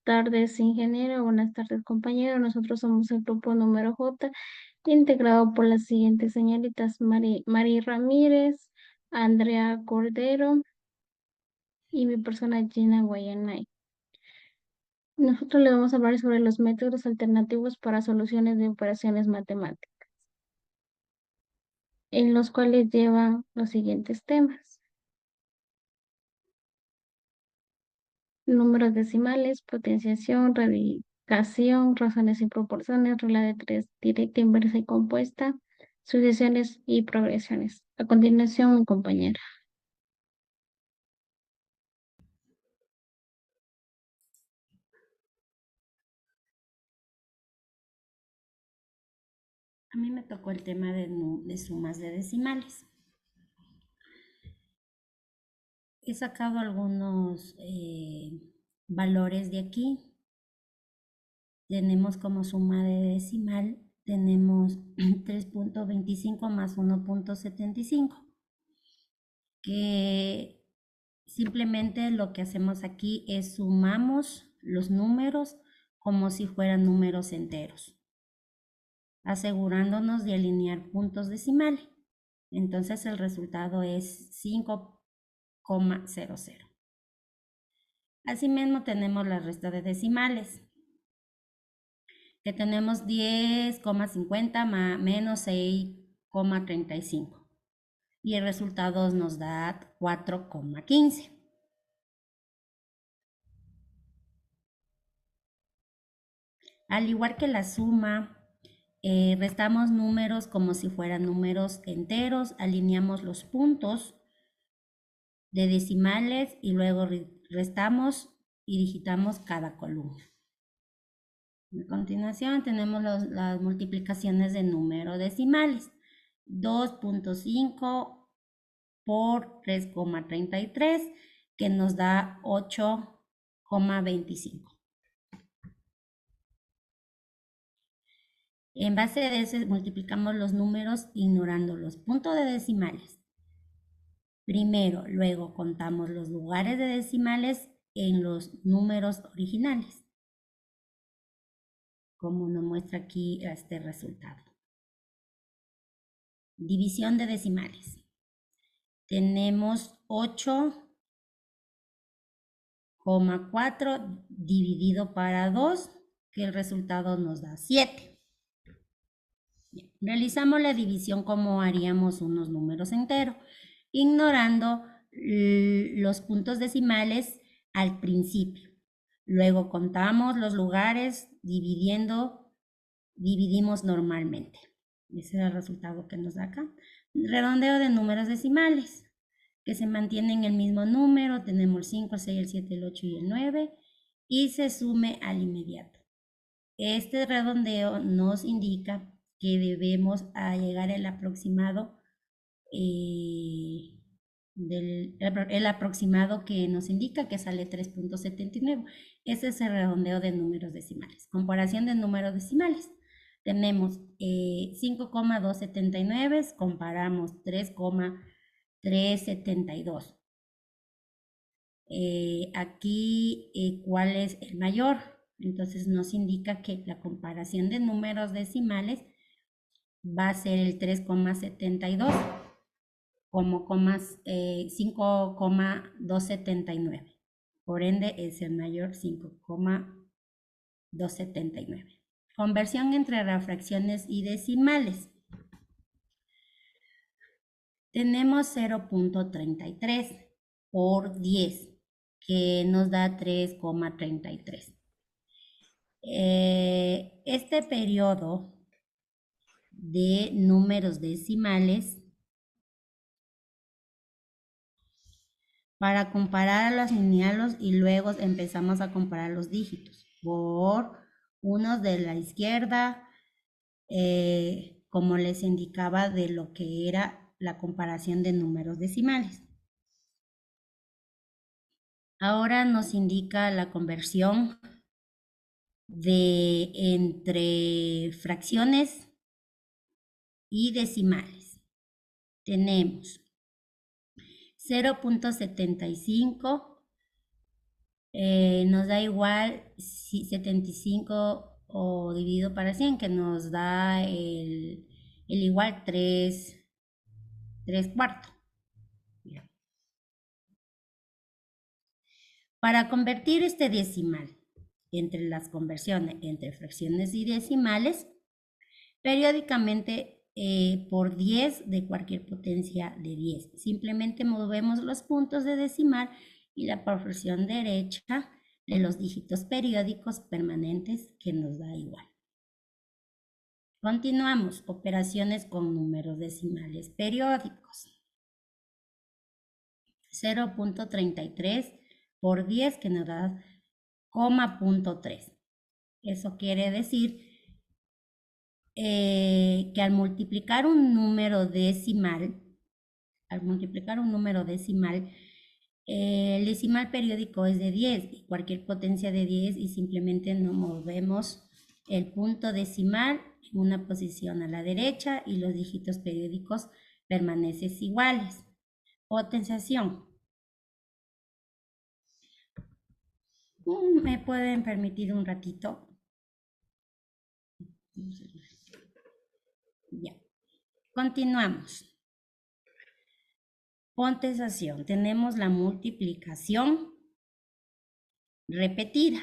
tardes, ingeniero. Buenas tardes, compañero. Nosotros somos el grupo número J, integrado por las siguientes señoritas: Mari Ramírez, Andrea Cordero y mi persona Gina Guayanay. Nosotros le vamos a hablar sobre los métodos alternativos para soluciones de operaciones matemáticas, en los cuales llevan los siguientes temas: números decimales, potenciación, radicación, razones y proporciones, regla de tres, directa, inversa y compuesta, sucesiones y progresiones. A continuación, mi compañera. A mí me tocó el tema de sumas de decimales. He sacado algunos valores de aquí. Tenemos como suma de decimal, tenemos 3.25 más 1.75, que simplemente lo que hacemos aquí es sumamos los números como si fueran números enteros, asegurándonos de alinear puntos decimales. Entonces el resultado es 5,00. Asimismo tenemos la resta de decimales, que tenemos 10,50 menos 6,35. Y el resultado nos da 4,15. Al igual que la suma, restamos números como si fueran números enteros, alineamos los puntos de decimales y luego restamos y digitamos cada columna. A continuación tenemos las multiplicaciones de números decimales. 2.5 por 3,33, que nos da 8,25. En base a eso multiplicamos los números ignorando los puntos de decimales. Primero, luego contamos los lugares de decimales en los números originales, como nos muestra aquí este resultado. División de decimales. Tenemos 8,4 dividido para 2, que el resultado nos da 7. Bien, realizamos la división como haríamos unos números enteros, ignorando los puntos decimales al principio. Luego contamos los lugares dividimos normalmente. Ese es el resultado que nos da acá. Redondeo de números decimales, que se mantienen el mismo número. Tenemos el 5, el 6, el 7, el 8 y el 9, y se sume al inmediato. Este redondeo nos indica que debemos llegar al aproximado, el aproximado que nos indica que sale 3.79. Ese es el redondeo de números decimales. Comparación de números decimales. Tenemos 5,279, comparamos 3,372. Aquí, ¿cuál es el mayor? Entonces nos indica que la comparación de números decimales va a ser el 3,72 como 5,279. Por ende es el mayor, 5,279. Conversión entre fracciones y decimales. Tenemos 0.33 por 10, que nos da 3,33. Este periodo de números decimales, para comparar a los lineales, y luego empezamos a comparar los dígitos por unos de la izquierda, como les indicaba de lo que era la comparación de números decimales. Ahora nos indica la conversión entre fracciones y decimales. Tenemos 0.75 Nos da igual si 75 o dividido para 100, que nos da el igual 3 cuartos. Para convertir este decimal entre las conversiones entre fracciones y decimales, periódicamente por 10 de cualquier potencia de 10. Simplemente movemos los puntos de decimal y la porción derecha de los dígitos periódicos permanentes, que nos da igual. Continuamos. Operaciones con números decimales periódicos. 0.33 por 10, que nos da 0,3. Eso quiere decir que al multiplicar un número decimal, el decimal periódico es de 10 y cualquier potencia de 10, y simplemente no movemos el punto decimal en una posición a la derecha y los dígitos periódicos permanecen iguales. Potenciación. ¿Me pueden permitir un ratito? Ya. Continuamos. Potenciación. Tenemos la multiplicación repetida.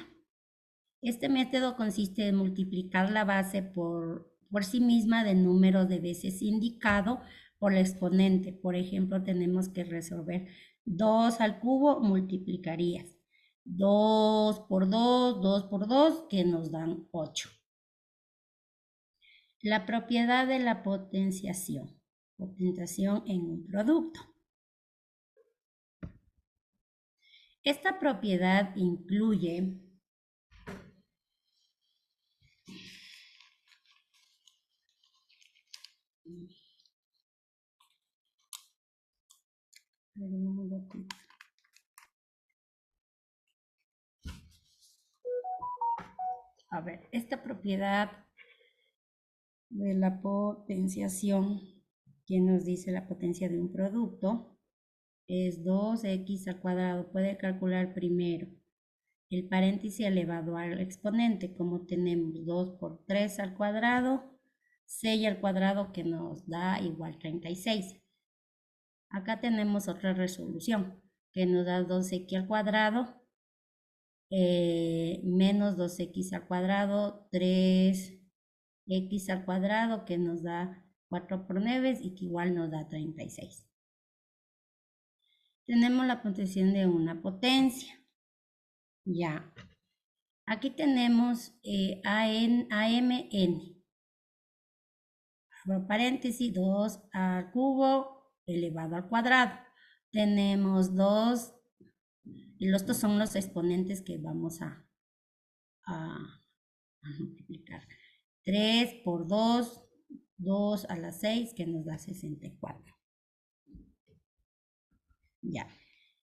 Este método consiste en multiplicar la base por sí misma del número de veces indicado por el exponente. Por ejemplo, tenemos que resolver 2 al cubo, multiplicarías 2 por 2, 2 por 2, que nos dan 8. La propiedad de la potenciación. Potenciación en un producto. Esta propiedad incluye esta propiedad de la potenciación, que nos dice la potencia de un producto, es 2x al cuadrado. Puede calcular primero el paréntesis elevado al exponente, como tenemos 2 por 3 al cuadrado, 6 al cuadrado, que nos da igual 36. Acá tenemos otra resolución, que nos da 2x al cuadrado menos 2x al cuadrado, 3x al cuadrado, que nos da 4 por 9 y que igual nos da 36. Tenemos la potenciación de una potencia. Ya. Aquí tenemos AMN. Abro paréntesis, 2 al cubo elevado al cuadrado. Tenemos 2, y los dos son los exponentes que vamos a multiplicar. 3 por 2, 2 a la 6, que nos da 64. Ya.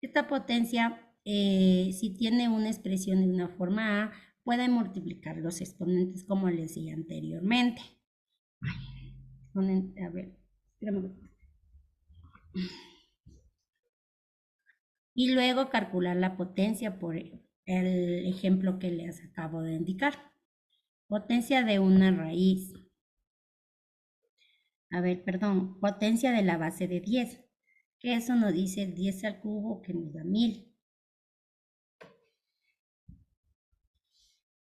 Esta potencia, si tiene una expresión de una forma A, puede multiplicar los exponentes como les decía anteriormente. A ver, y luego calcular la potencia por el ejemplo que les acabo de indicar. Potencia de una raíz. Potencia de la base de 10. Que eso nos dice 10 al cubo, que nos da 1000.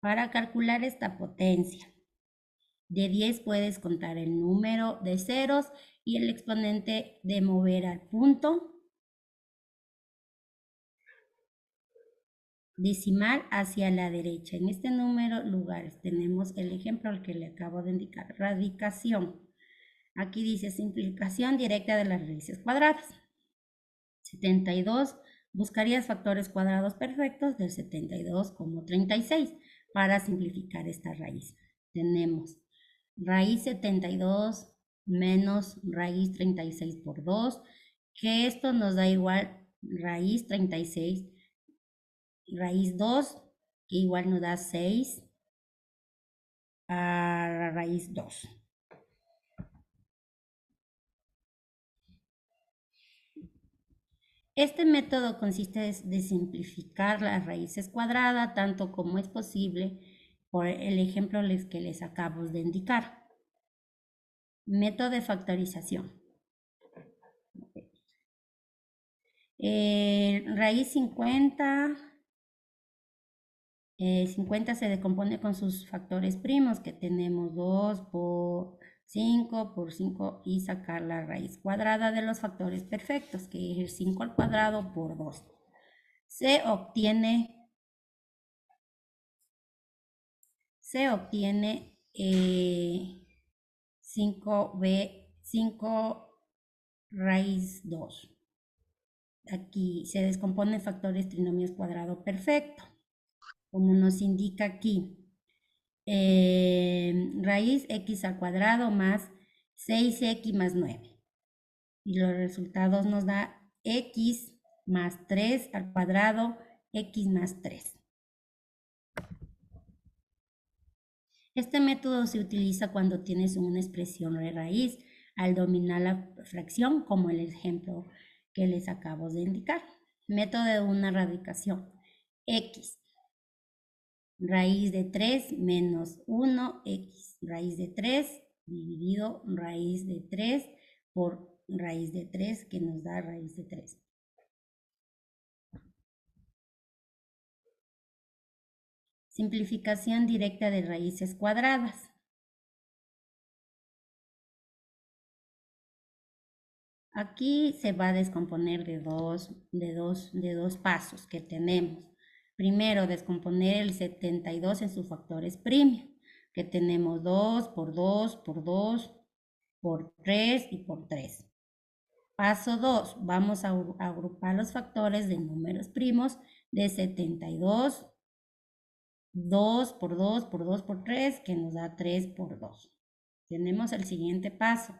Para calcular esta potencia de 10 puedes contar el número de ceros y el exponente de mover al punto decimal hacia la derecha. En este número lugares tenemos el ejemplo al que le acabo de indicar, radicación. Aquí dice simplificación directa de las raíces cuadradas. 72, buscarías factores cuadrados perfectos del 72 como 36 para simplificar esta raíz. Tenemos raíz 72 menos raíz 36 por 2, que esto nos da igual raíz 36, raíz 2, que igual nos da 6 a la raíz 2. Este método consiste de simplificar las raíces cuadradas tanto como es posible por el ejemplo que les acabo de indicar. Método de factorización. Raíz 50, 50 se decompone con sus factores primos, que tenemos 2 por 5 y sacar la raíz cuadrada de los factores perfectos, que es el 5 al cuadrado por 2. Se obtiene 5 raíz 2. Aquí se descompone en factores trinomios cuadrado perfecto, como nos indica aquí. Raíz x al cuadrado más 6x más 9. Y los resultados nos da x más 3 al cuadrado, x más 3. Este método se utiliza cuando tienes una expresión de raíz al dominar la fracción, como el ejemplo que les acabo de indicar. Método de una radicación. X. Raíz de 3 menos 1x. Raíz de 3 dividido raíz de 3 por raíz de 3, que nos da raíz de 3. Simplificación directa de raíces cuadradas. Aquí se va a descomponer de dos pasos que tenemos. Primero, descomponer el 72 en sus factores primos, que tenemos 2 por 2 por 2 por 3 y por 3. Paso 2, vamos a agrupar los factores de números primos de 72, 2 por 2 por 2 por 3, que nos da 3 por 2. Tenemos el siguiente paso.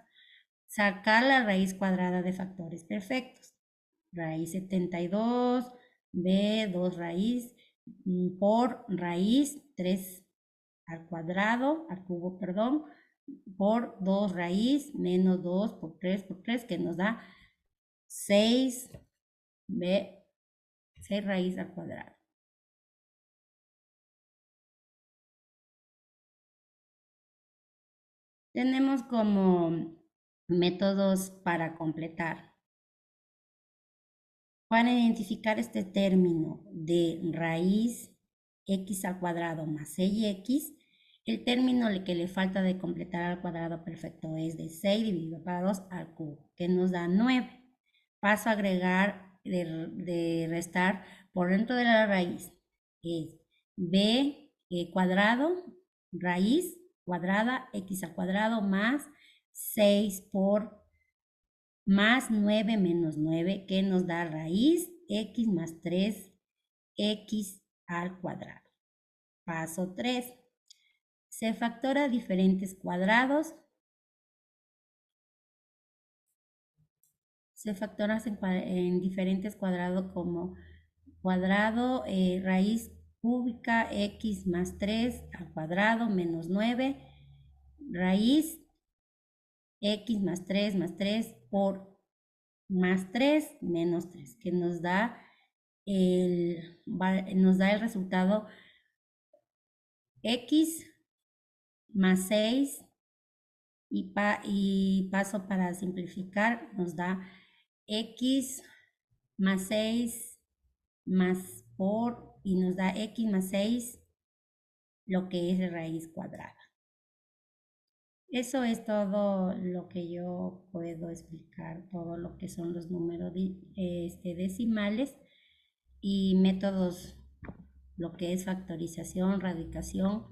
Sacar la raíz cuadrada de factores perfectos. Raíz 72, b 2 raíz por raíz 3 al cuadrado, al cubo, perdón, por 2 raíz menos 2 por 3, que nos da 6 raíz al cuadrado. Tenemos como métodos para completar. Para identificar este término de raíz x al cuadrado más 6x, el término que le falta de completar al cuadrado perfecto es de 6 dividido por 2 al cubo, que nos da 9. Paso a agregar de restar por dentro de la raíz. Es b cuadrado, raíz cuadrada, x al cuadrado más 6 por más 9 menos 9, que nos da raíz x más 3x al cuadrado. Paso 3. Se factora diferentes cuadrados. Se factoran en diferentes cuadrados como cuadrado raíz cúbica x más 3 al cuadrado menos 9, raíz x más 3 por más 3 menos 3, que nos da el resultado x más 6 y paso para simplificar, nos da x más 6 más por, y nos da x más 6, lo que es raíz cuadrada. Eso es todo lo que yo puedo explicar, todo lo que son los números decimales y métodos, lo que es factorización, radicación,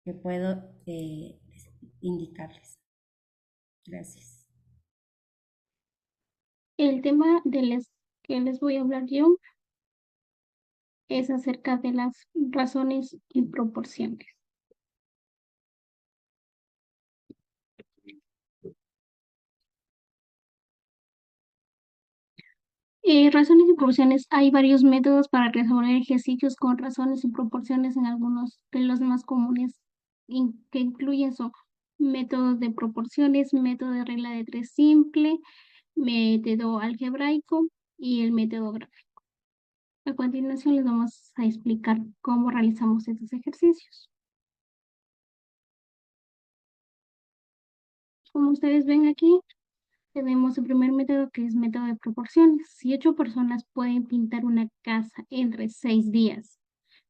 que puedo indicarles. Gracias. El tema que les voy a hablar yo es acerca de las razones y proporciones. Razones y proporciones. Hay varios métodos para resolver ejercicios con razones y proporciones. En algunos de los más comunes que incluyen son métodos de proporciones, método de regla de 3 simple, método algebraico y el método gráfico. A continuación les vamos a explicar cómo realizamos estos ejercicios. Como ustedes ven aquí, tenemos el primer método que es método de proporciones. Si 8 personas pueden pintar una casa entre 6 días,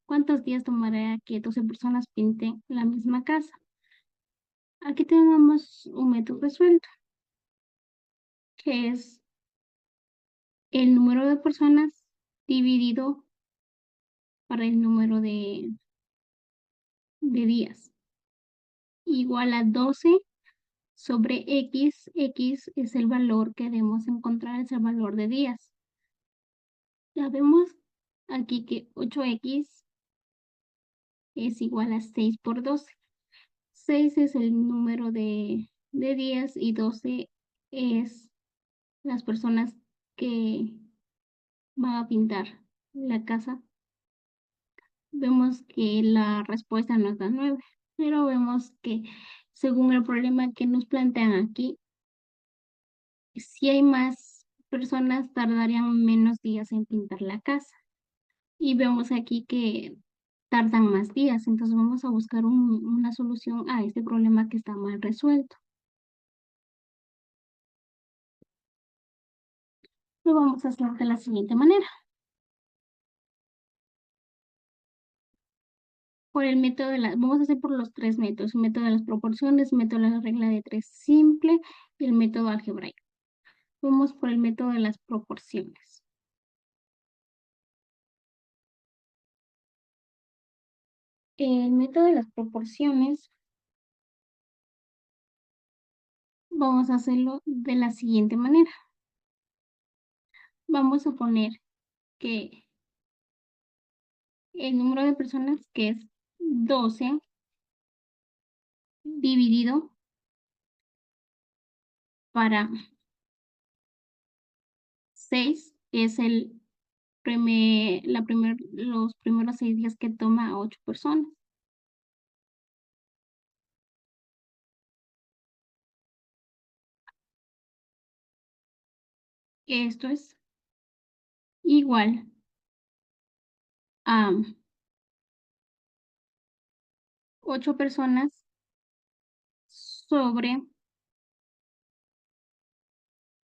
¿cuántos días tomará que 12 personas pinten la misma casa? Aquí tenemos un método resuelto, que es el número de personas dividido para el número de días. Igual a 12 sobre X. X es el valor que debemos encontrar, es el valor de días. Ya vemos aquí que 8X es igual a 6 por 12. 6 es el número de días y 12 es las personas que van a pintar la casa. Vemos que la respuesta nos da 9, pero vemos que según el problema que nos plantean aquí, si hay más personas tardarían menos días en pintar la casa. Y vemos aquí que tardan más días, entonces vamos a buscar una solución a este problema que está mal resuelto. Lo vamos a hacer de la siguiente manera. Por el método vamos a hacer por los tres métodos, el método de las proporciones, el método de la regla de tres simple y el método algebraico. Vamos por el método de las proporciones. El método de las proporciones vamos a hacerlo de la siguiente manera. Vamos a poner que el número de personas, que es 12, dividido para 6, es los primeros 6 días que toma a 8 personas. Esto es igual a 8 personas sobre,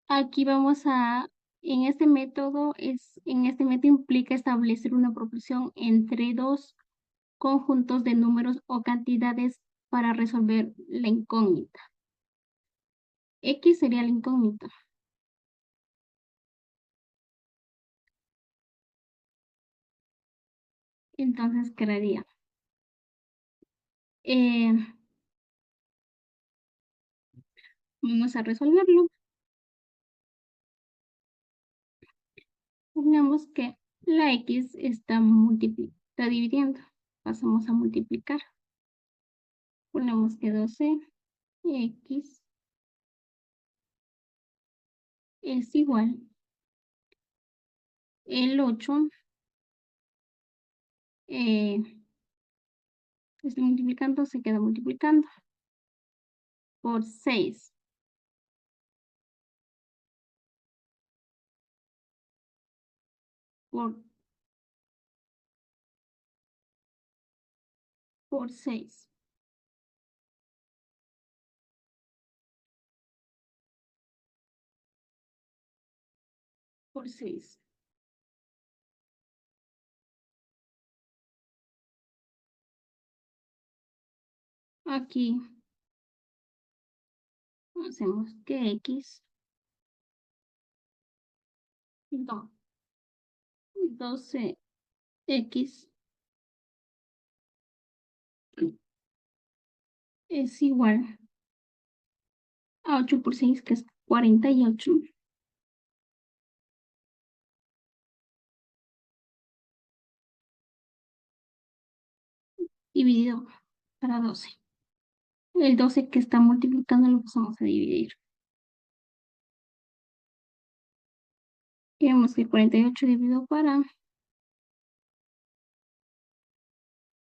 aquí en este método implica establecer una proporción entre dos conjuntos de números o cantidades para resolver la incógnita. X sería la incógnita. Entonces quedaría. Eh, Vamos a resolverlo. Pongamos que la X está dividiendo. Pasamos a multiplicar. Ponemos que 12X es igual. El 8 está multiplicando, se queda multiplicando por 6. Por, por 6. Por 6. Aquí hacemos que X, no, 12X es igual a 8 por 6, que es 48, dividido para 12. El 12 que está multiplicando lo pasamos a dividir. Vemos que 48 dividido para,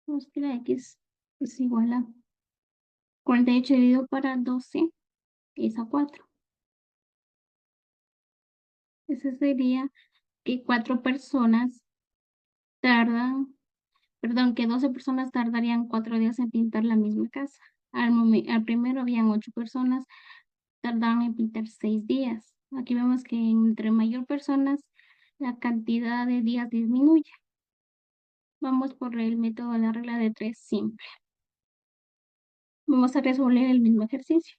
vemos que la X es igual a 48 dividido para 12 es a 4. Ese sería que 12 personas tardarían 4 días en pintar la misma casa. Al primero habían 8 personas, tardaban en pintar 6 días. Aquí vemos que entre mayor personas, la cantidad de días disminuye. Vamos por el método de la regla de 3 simple. Vamos a resolver el mismo ejercicio.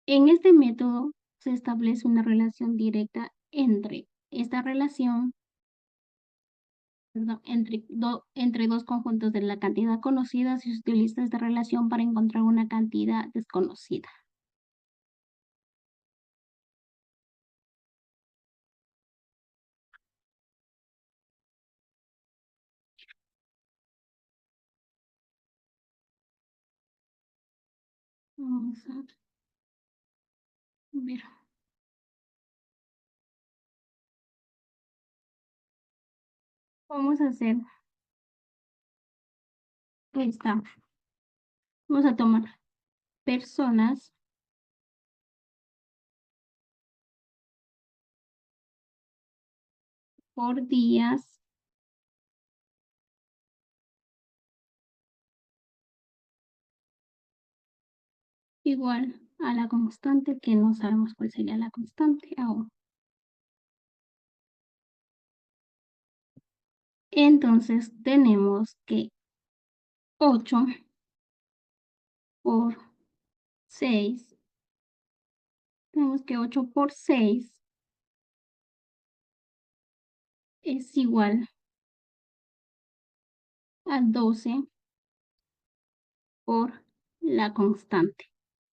En este método se establece una relación directa entre esta relación, perdón, entre dos conjuntos de la cantidad conocida si se utiliza esta relación para encontrar una cantidad desconocida. Vamos a ver. Vamos a hacer esta. Vamos a tomar personas por días igual a la constante, que no sabemos cuál sería la constante aún. Entonces tenemos que 8 por 6, tenemos que 8 por 6 es igual a 12 por la constante,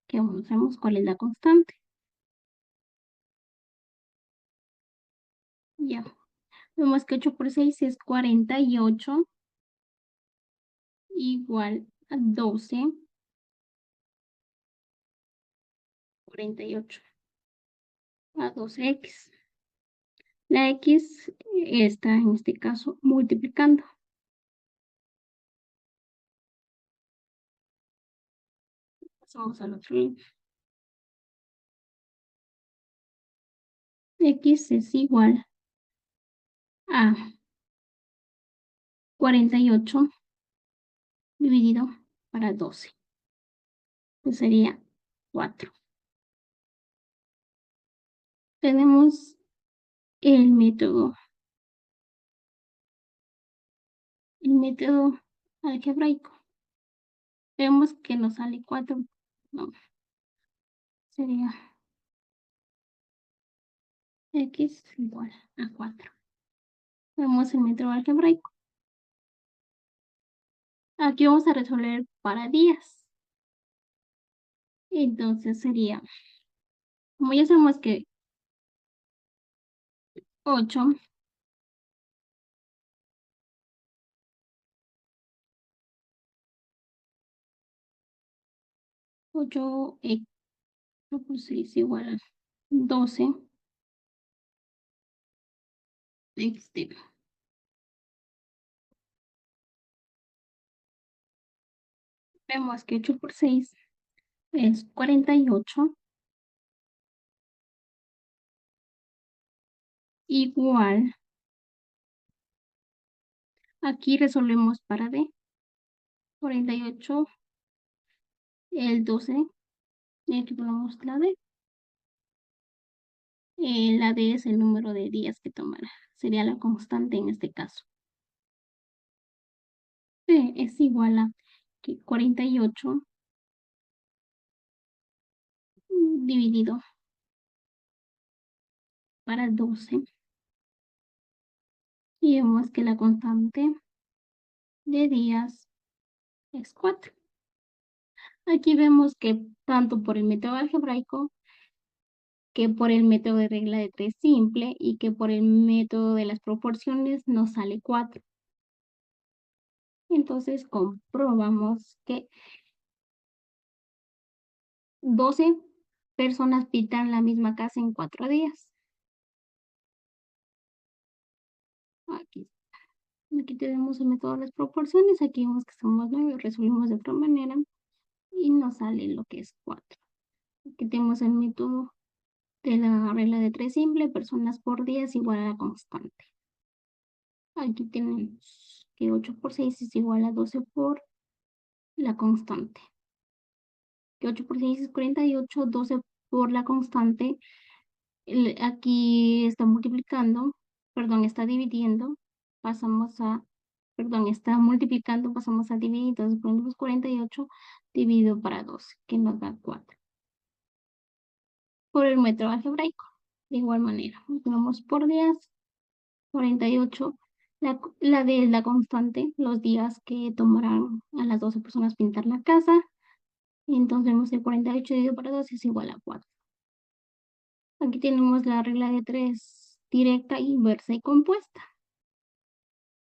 que no sabemos cuál es la constante. Ya, vemos que 8 por 6 es 48, igual a 12, 48 a 12x. La x está en este caso multiplicando. Pasamos al otro lado. X es igual a 48 dividido para 12. Pues sería 4. Tenemos el método algebraico. Vemos que nos sale 4. No, sería x igual a 4. Vemos el método algebraico. Aquí vamos a resolver para días. Entonces sería, como ya sabemos que 8 8x por 6 igual a 12 xt. Vemos que 8 por 6 es 48, igual, aquí resolvemos para D, 48, el 12, y aquí ponemos la D. La D es el número de días que tomará, sería la constante en este caso. D es igual a 48 dividido para 12, y vemos que la constante de días es 4. Aquí vemos que tanto por el método algebraico, que por el método de regla de 3 simple y que por el método de las proporciones nos sale 4. Entonces comprobamos que 12 personas pintan la misma casa en 4 días. Aquí tenemos el método de las proporciones. Aquí vemos que somos 9, resolvimos de otra manera. y nos sale lo que es 4. Aquí tenemos el método de la regla de 3 simple, personas por día es igual a la constante. Aquí tenemos que 8 por 6 es igual a 12 por la constante. Que 8 por 6 es 48, 12 por la constante. Aquí está multiplicando, perdón, está dividiendo, pasamos a, perdón, está multiplicando, pasamos a dividir, entonces ponemos 48 dividido para 12, que nos da 4. Por el método algebraico, de igual manera, tenemos por días, 48, la de la constante, los días que tomarán a las 12 personas pintar la casa, entonces vemos el 48 dividido para 12 es igual a 4. Aquí tenemos la regla de 3 directa, inversa y compuesta.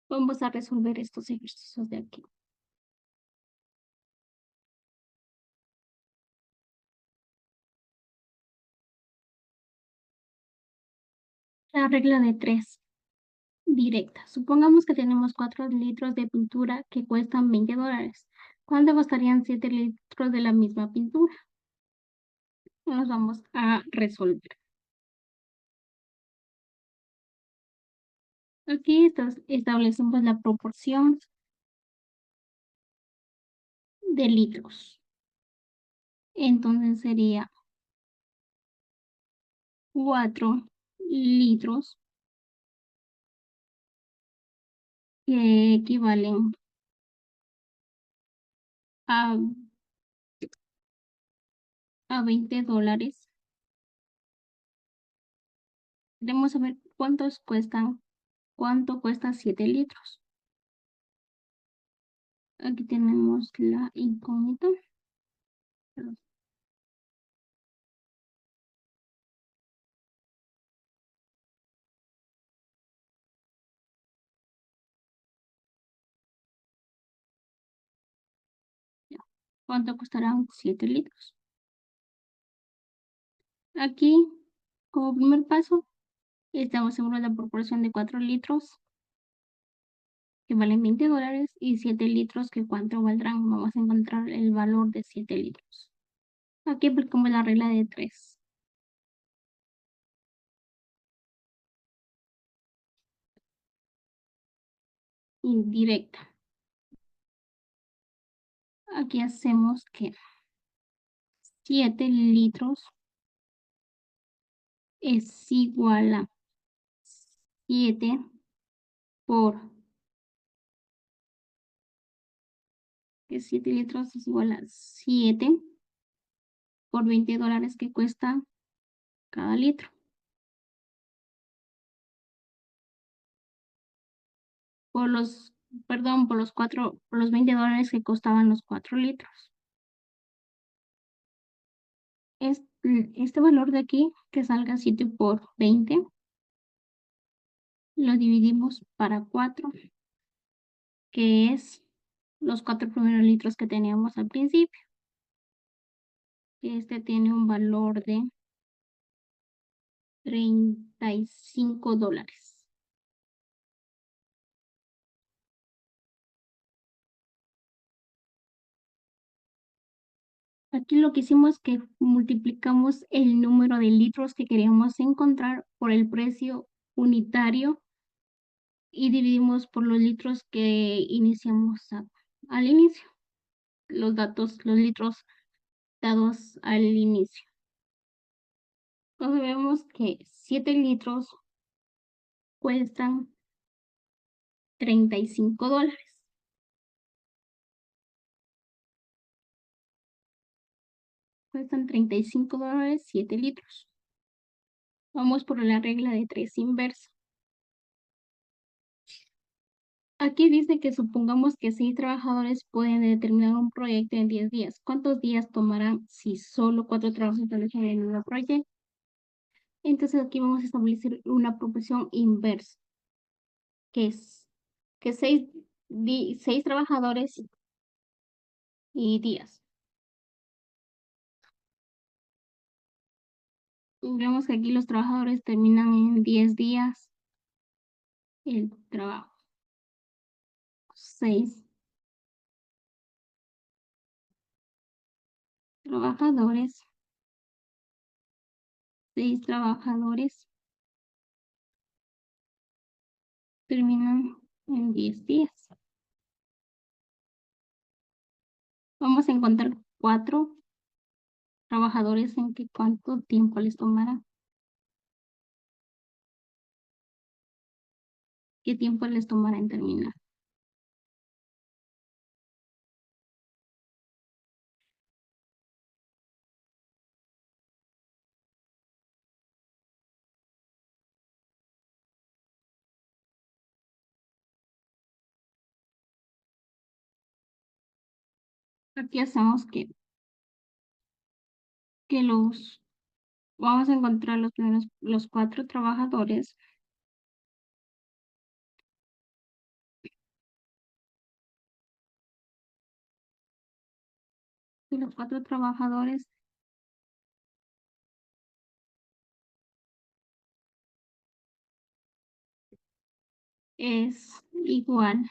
Vamos a resolver estos ejercicios de aquí. La regla de 3 directa. Supongamos que tenemos 4 litros de pintura que cuestan $20. ¿Cuánto costarían 7 litros de la misma pintura? Nos vamos a resolver. Aquí establecemos la proporción de litros. Entonces sería 4 litros que equivalen a, $20. Queremos saber cuánto cuesta 7 litros. Aquí tenemos la incógnita. Perdón, ya. ¿Cuánto costarán 7 litros? Aquí, como primer paso, estamos seguros de la proporción de 4 litros que valen $20 y 7 litros que cuánto valdrán. Vamos a encontrar el valor de 7 litros. Aquí aplicamos la regla de 3. Indirecta. Aquí hacemos que 7 litros es igual a 7 por, que 7 litros es igual a 7 por $20 que cuesta cada litro. Por los, perdón, por los $20 que costaban los 4 litros. Este valor de aquí, que salga 7 por 20, lo dividimos para 4, que es los 4 primeros litros que teníamos al principio. Este tiene un valor de $35. Aquí lo que hicimos es que multiplicamos el número de litros que queríamos encontrar por el precio unitario y dividimos por los litros que iniciamos al inicio, los litros dados al inicio. Entonces vemos que 7 litros cuestan $35. Cuestan $35, 7 litros. Vamos por la regla de 3 inversa. Aquí dice que supongamos que 6 trabajadores pueden determinar un proyecto en 10 días. ¿Cuántos días tomarán si solo 4 trabajadores en el mismo proyecto? Entonces aquí vamos a establecer una proporción inversa, que es que 6 trabajadores y días. Vemos que aquí los trabajadores terminan en 10 días el trabajo. 6 trabajadores. 6 trabajadores terminan en 10 días. Vamos a encontrar 4 trabajadores en que cuánto tiempo les tomará. ¿Qué tiempo les tomará en terminar? Aquí hacemos que vamos a encontrar los 4 trabajadores. Y los 4 trabajadores es igual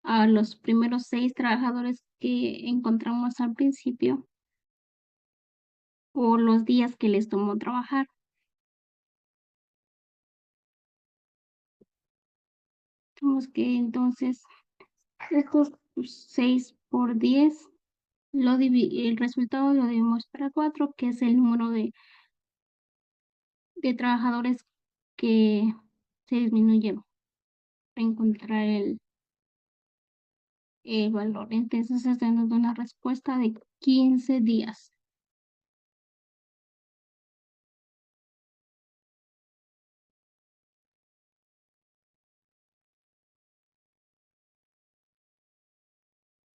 a los primeros 6 trabajadores que encontramos al principio o los días que les tomó trabajar. Tenemos que entonces estos 6 por 10 el resultado lo dividimos para 4, que es el número de trabajadores que se disminuyeron para encontrar el valor. Entonces, esta nos da una respuesta de 15 días.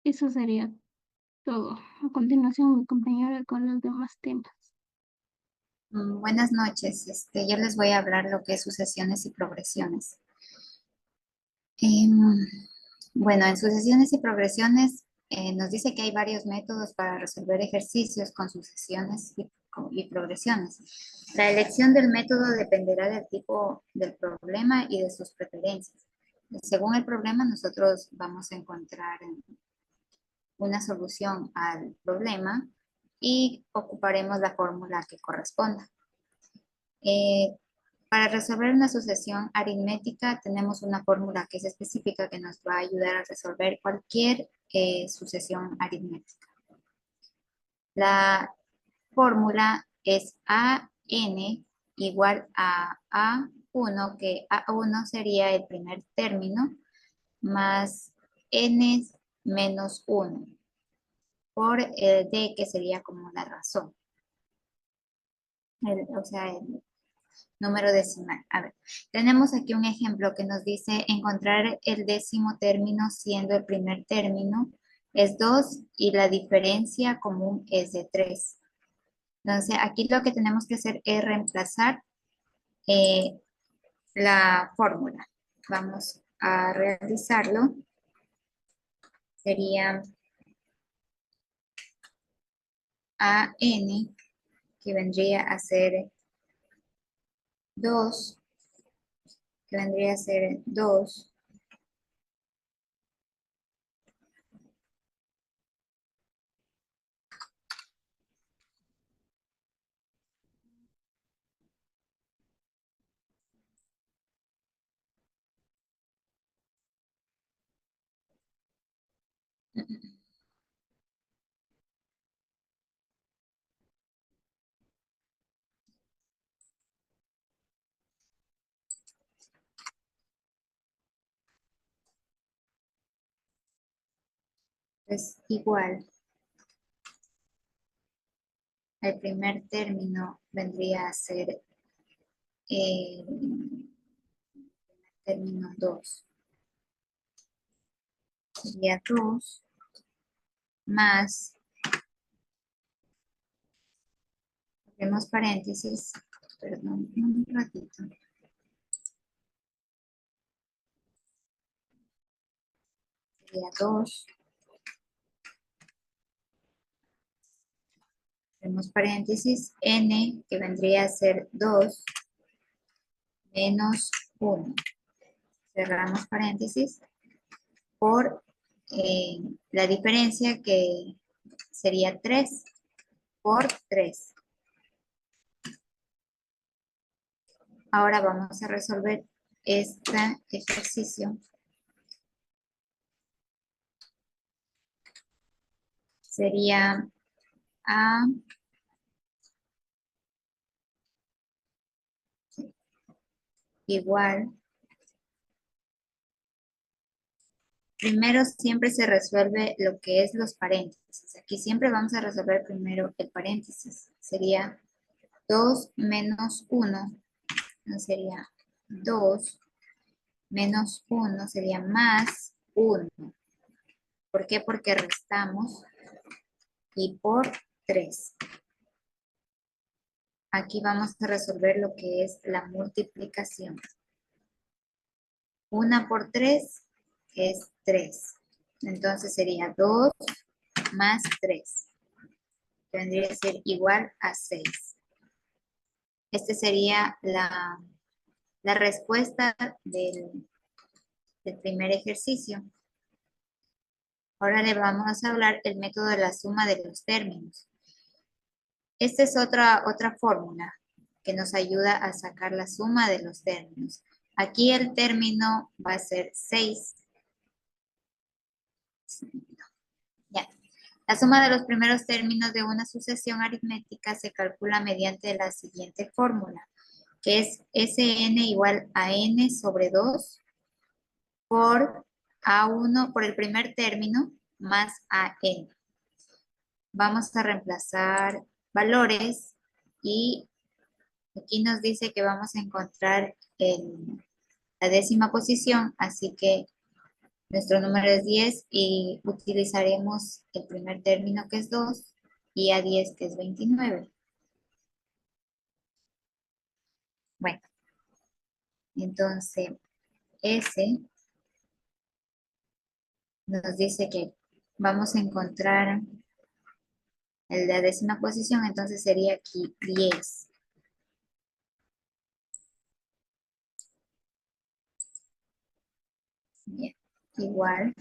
Eso sería todo. A continuación, mi compañera con los demás temas. Buenas noches. Yo les voy a hablar lo que es sucesiones y progresiones. Em, bueno, en sucesiones y progresiones nos dice que hay varios métodos para resolver ejercicios con sucesiones y progresiones. La elección del método dependerá del tipo del problema y de sus preferencias. Según el problema, nosotros vamos a encontrar una solución al problema y ocuparemos la fórmula que corresponda. Eh, para resolver una sucesión aritmética tenemos una fórmula que es específica que nos va a ayudar a resolver cualquier sucesión aritmética. La fórmula es AN igual a A1, que A1 sería el primer término, más N menos 1, por el D, que sería como la razón. O sea, el número decimal. A ver, tenemos aquí un ejemplo que nos dice encontrar el décimo término siendo el primer término es 2 y la diferencia común es de 3. Entonces, aquí lo que tenemos que hacer es reemplazar la fórmula. Vamos a realizarlo. Sería AN, que vendría a ser 2, que vendría a ser 2 es igual. El primer término vendría a ser término 2. Sería 2 más, abrimos paréntesis, perdón, un ratito. Sería 2. Abrimos paréntesis, n, que vendría a ser 2 menos 1. Cerramos paréntesis por la diferencia que sería 3. por 3. Ahora vamos a resolver este ejercicio. Sería A igual. Primero siempre se resuelve lo que es los paréntesis. Aquí siempre vamos a resolver primero el paréntesis. Sería 2 menos 1. Sería 2 menos 1 sería más 1. ¿Por qué? Porque restamos y por 3. Aquí vamos a resolver lo que es la multiplicación. 1 por 3 es 3. Entonces sería 2 más 3. Tendría que ser igual a 6. Esta sería la respuesta del primer ejercicio. Ahora le vamos a hablar del método de la suma de los términos. Esta es otra fórmula que nos ayuda a sacar la suma de los términos. Aquí el término va a ser 6. Ya. La suma de los primeros términos de una sucesión aritmética se calcula mediante la siguiente fórmula, que es Sn igual a n sobre 2 por A1 por el primer término más AN. Vamos a reemplazar valores y aquí nos dice que vamos a encontrar la décima posición, así que nuestro número es 10 y utilizaremos el primer término que es 2 y A10 que es 29. Bueno, entonces S nos dice que vamos a encontrar la décima posición, entonces sería aquí 10. Bien, igual.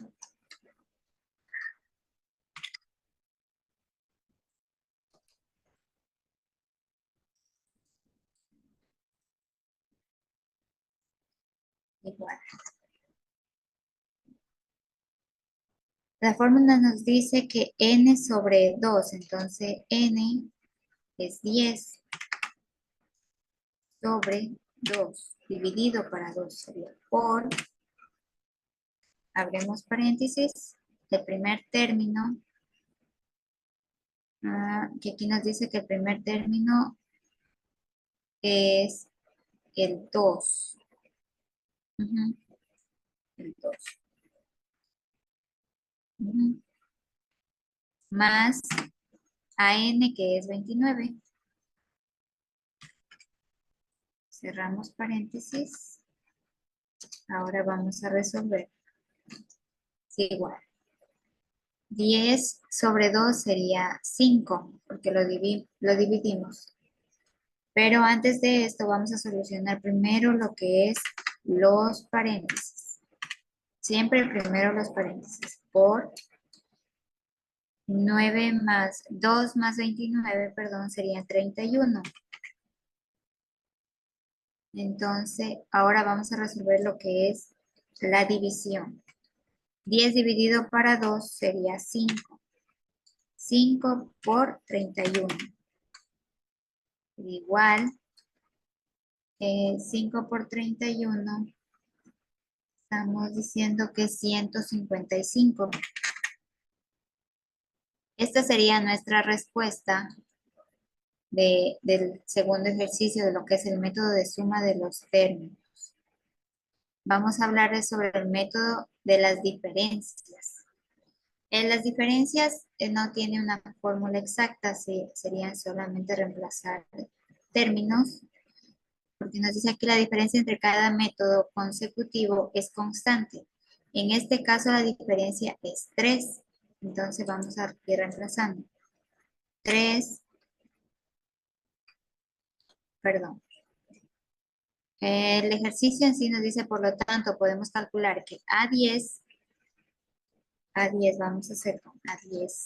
Igual. La fórmula nos dice que n sobre 2, entonces n es 10 sobre 2, dividido para 2 sería por, abrimos paréntesis, el primer término, que aquí nos dice que el primer término es el 2. El 2. Más AN que es 29. Cerramos paréntesis. Ahora vamos a resolver. Sí, igual. 10 sobre 2 sería 5, porque lo dividimos. Pero antes de esto vamos a solucionar primero lo que es los paréntesis. Siempre primero los paréntesis. Por 9 más 2 más 29, perdón, sería 31. Entonces, ahora vamos a resolver lo que es la división. 10 dividido para 2 sería 5. 5 por 31. Igual, 5 por 31, estamos diciendo que es 155. Esta sería nuestra respuesta del segundo ejercicio de lo que es el método de suma de los términos. Vamos a hablar sobre el método de las diferencias. Las diferencias no tienen una fórmula exacta, serían solamente reemplazar términos, porque nos dice aquí la diferencia entre cada método consecutivo es constante. En este caso la diferencia es 3, entonces vamos a ir reemplazando. 3, perdón. El ejercicio en sí nos dice, por lo tanto, podemos calcular que A10, vamos a hacer con A10,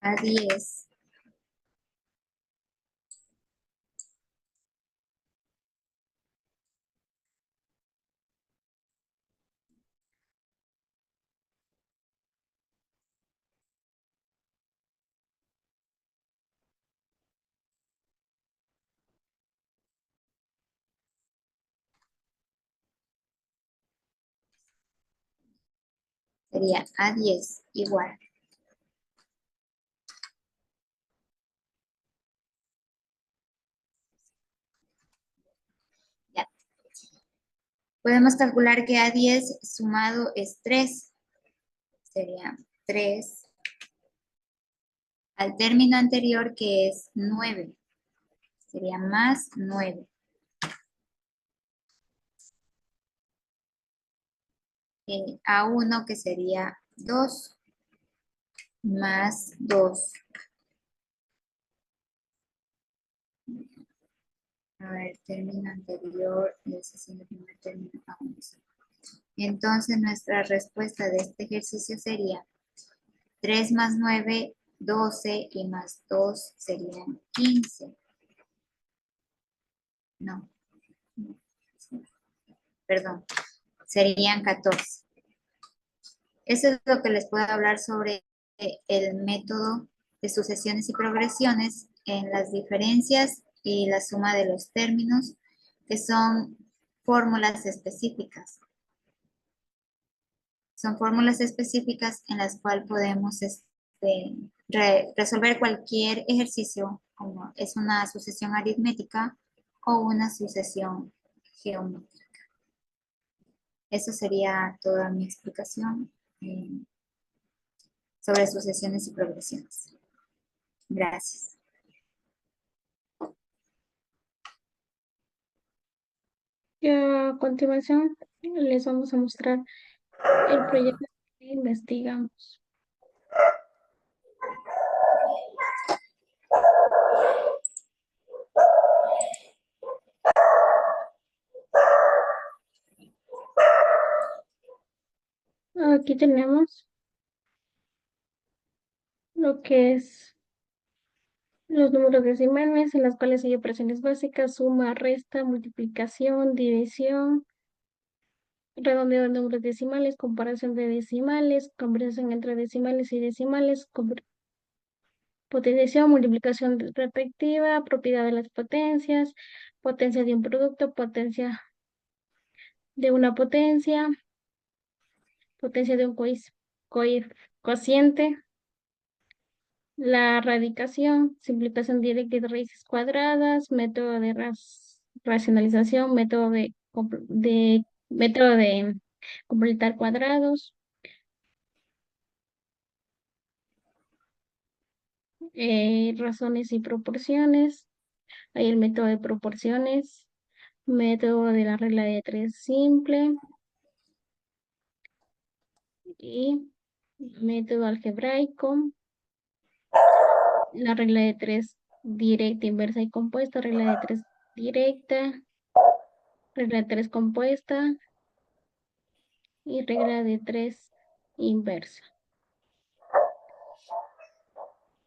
a 10 sería A10 igual. Ya. Podemos calcular que A10 sumado es 3. Sería 3 al término anterior que es 9. Sería más 9. A1 que sería 2 más 2. A ver, término anterior, ese es el primer término. Entonces nuestra respuesta de este ejercicio sería 3 más 9, 12 y más 2 serían 15. No, perdón, serían 14. Eso es lo que les puedo hablar sobre el método de sucesiones y progresiones en las diferencias y la suma de los términos, que son fórmulas específicas. Son fórmulas específicas en las cuales podemos resolver cualquier ejercicio, como es una sucesión aritmética o una sucesión geométrica. Eso sería toda mi explicación sobre sucesiones y progresiones. Gracias. Y a continuación les vamos a mostrar el proyecto que investigamos. Aquí tenemos lo que es los números decimales, en las cuales hay operaciones básicas: suma, resta, multiplicación, división, redondeo de números decimales, comparación de decimales, conversión entre decimales y decimales, potenciación, multiplicación respectiva, propiedad de las potencias, potencia de un producto, potencia de una potencia, potencia de un cociente, la radicación, simplificación directa y de raíces cuadradas, método de racionalización, método de completar cuadrados, razones y proporciones, hay el método de proporciones, método de la regla de tres simple y método algebraico, la regla de tres directa, inversa y compuesta, regla de tres directa, regla de tres compuesta y regla de tres inversa.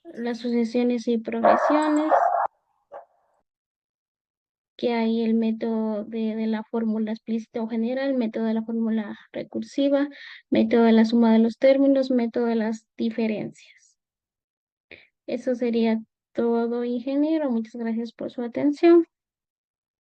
Las sucesiones y progresiones, que hay el método de la fórmula explícita o general, método de la fórmula recursiva, método de la suma de los términos, método de las diferencias. Eso sería todo, ingeniero. Muchas gracias por su atención.